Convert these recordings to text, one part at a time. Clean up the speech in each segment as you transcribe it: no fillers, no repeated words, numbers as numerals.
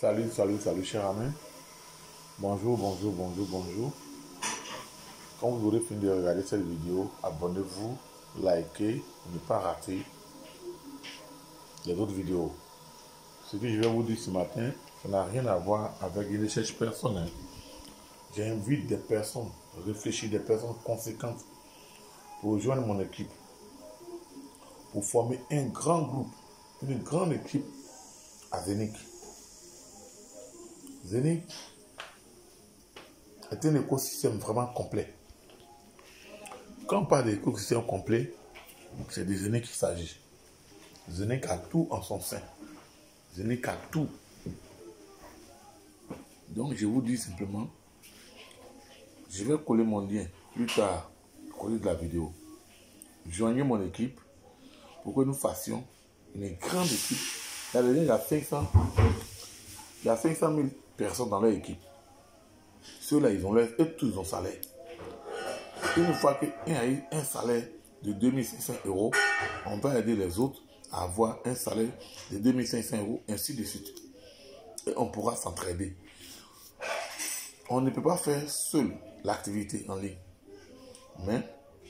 Salut, salut, salut, cher ami. Bonjour, bonjour, bonjour, bonjour. Quand vous aurez fini de regarder cette vidéo, abonnez-vous, likez, ne pas rater les autres vidéos. Ce que je vais vous dire ce matin, ça n'a rien à voir avec une recherche personnelle. J'invite des personnes réfléchies, des personnes conséquentes pour rejoindre mon équipe, pour former un grand groupe, une grande équipe à Zénith. Zénith est un écosystème vraiment complet. Quand on parle d'écosystème complet, c'est de Zénith qu'il s'agit. Zénith a tout en son sein. Zénith a tout. Donc je vous dis simplement, je vais coller mon lien plus tard, coller de la vidéo. Joignez mon équipe pour que nous fassions une grande équipe. Il y a 500 000 personnes dans leur équipe. Ceux-là, ils ont eux tous ont salaire. Une fois qu'un a eu un salaire de 2500 €, on va aider les autres à avoir un salaire de 2500 €, ainsi de suite. Et on pourra s'entraider. On ne peut pas faire seul l'activité en ligne. Mais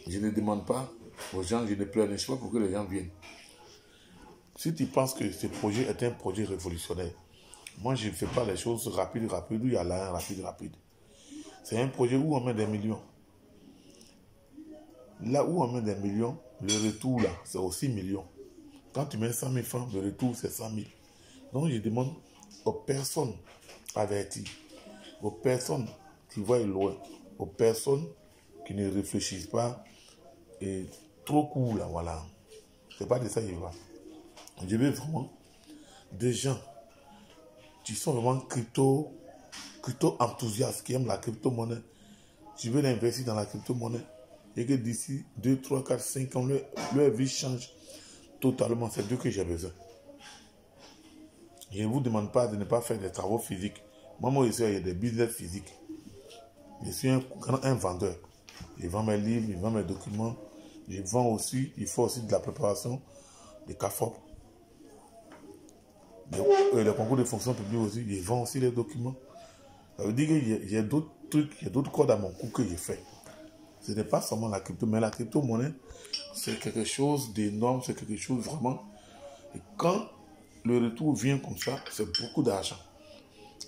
je ne demande pas aux gens, je ne pleurniche pas pour que les gens viennent. Si tu penses que ce projet est un projet révolutionnaire, moi je ne fais pas les choses rapides, où il y a là un rapide. C'est un projet où on met des millions. Là où on met des millions, le retour là, c'est aussi millions. Quand tu mets 100 000 francs, le retour c'est 100 000. Donc je demande aux personnes averties, aux personnes qui voient loin, aux personnes qui ne réfléchissent pas et trop court là, voilà. C'est pas de ça qu'il va. Je veux vraiment des gens qui sont vraiment crypto enthousiastes, qui aiment la crypto-monnaie. Je veux investir dans la crypto-monnaie et que d'ici 2, 3, 4, 5 ans, leur vie change totalement. C'est Dieu que j'ai besoin. Je ne vous demande pas de ne pas faire des travaux physiques. Moi, ici, il y a des business physiques. Je suis un vendeur. Je vends mes livres, je vends mes documents. Je vends aussi, il faut aussi de la préparation des CAFOP. Les concours de fonction publique aussi, je vends aussi les documents. Ça veut dire qu'il y a d'autres trucs, il y a d'autres codes à mon cou que je fais. Ce n'est pas seulement la crypto, mais la crypto-monnaie, c'est quelque chose d'énorme, c'est quelque chose vraiment. Et quand le retour vient comme ça, c'est beaucoup d'argent.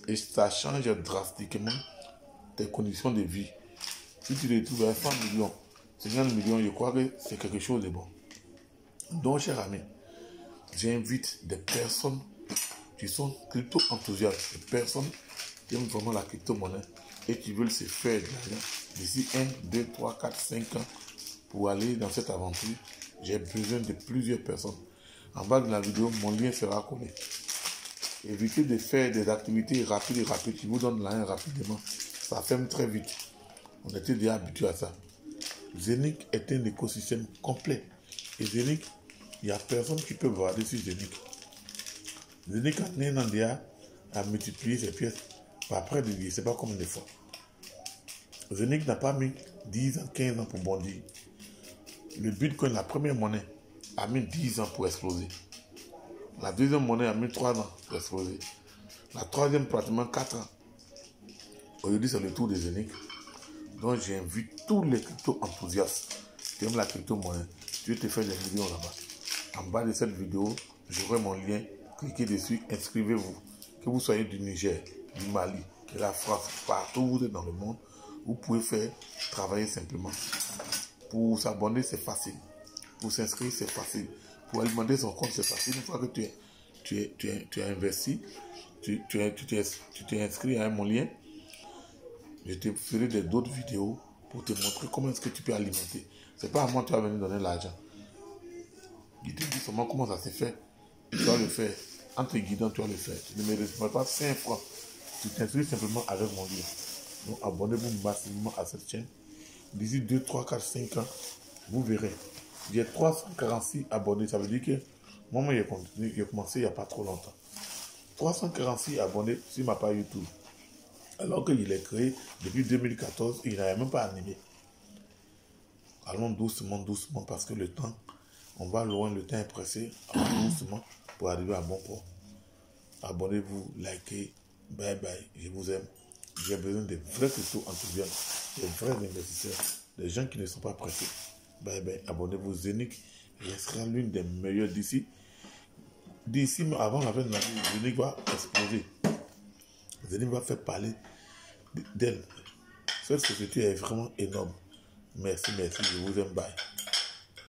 Et ça change drastiquement tes conditions de vie. Si tu te retrouves à 100 millions, 50 millions, je crois que c'est quelque chose de bon. Donc, cher ami, j'invite des personnes qui sont crypto-enthousiastes, des personnes qui aiment vraiment la crypto-monnaie et qui veulent se faire de l'argent d'ici 1, 2, 3, 4, 5 ans pour aller dans cette aventure. J'ai besoin de plusieurs personnes. En bas de la vidéo, mon lien sera collé. Évitez de faire des activités rapides qui vous donnent l'argent rapidement. Ça ferme très vite. On était déjà habitué à ça. Zénith est un écosystème complet. Et Zénith, il n'y a personne qui peut voir dessus Zénith. Zénith a un an déjà à multiplier ses pièces par près de 10, je ne sais pas combien de fois. Zénith n'a pas mis 10 ans, 15 ans pour bondir. Le Bitcoin, la première monnaie, a mis 10 ans pour exploser. La deuxième monnaie a mis 3 ans pour exploser. La troisième, pratiquement 4 ans. Aujourd'hui, c'est le tour de Zénith. Donc, j'invite tous les crypto-enthousiastes qui aiment la crypto-monnaie. Je vais te faire des vidéos là-bas. En bas de cette vidéo, j'aurai mon lien. Cliquez dessus, inscrivez-vous. Que vous soyez du Niger, du Mali, de la France, partout où vous êtes dans le monde, vous pouvez faire travailler simplement. Pour s'abonner, c'est facile. Pour s'inscrire, c'est facile. Pour alimenter son compte, c'est facile. Une fois que tu as investi, tu t'es inscrit à mon lien, je te ferai d'autres vidéos pour te montrer comment est-ce que tu peux alimenter. C'est pas à moi que tu vas venir donner l'argent. Je te dis seulement comment ça se fait. Tu vas le faire. En te guidant, tu vas le faire. Tu ne me reçois pas 5 francs. Tu t'inscris simplement avec mon lien. Donc abonnez-vous massivement à cette chaîne. D'ici 2, 3, 4, 5 ans, vous verrez. J'ai 346 abonnés. Ça veut dire que moi, j'ai commencé il n'y a pas trop longtemps. 346 abonnés sur ma page YouTube. Alors qu'il est créé depuis 2014, il n'avait même pas animé. Allons doucement, doucement, parce que le temps, on va loin, le temps est pressé. Allons doucement pour arriver à bon port. Abonnez-vous, likez. Bye bye. Je vous aime. J'ai besoin de vrais crypto enthousiastes, des vrais investisseurs, des gens qui ne sont pas pressés. Bye bye. Abonnez-vous. Zénith restera l'une des meilleures d'ici. D'ici, avant la fin de l'année, Zénith va exploser. Zénith va faire parler d'elle. Cette société est vraiment énorme. Merci, merci. Je vous aime. Bye.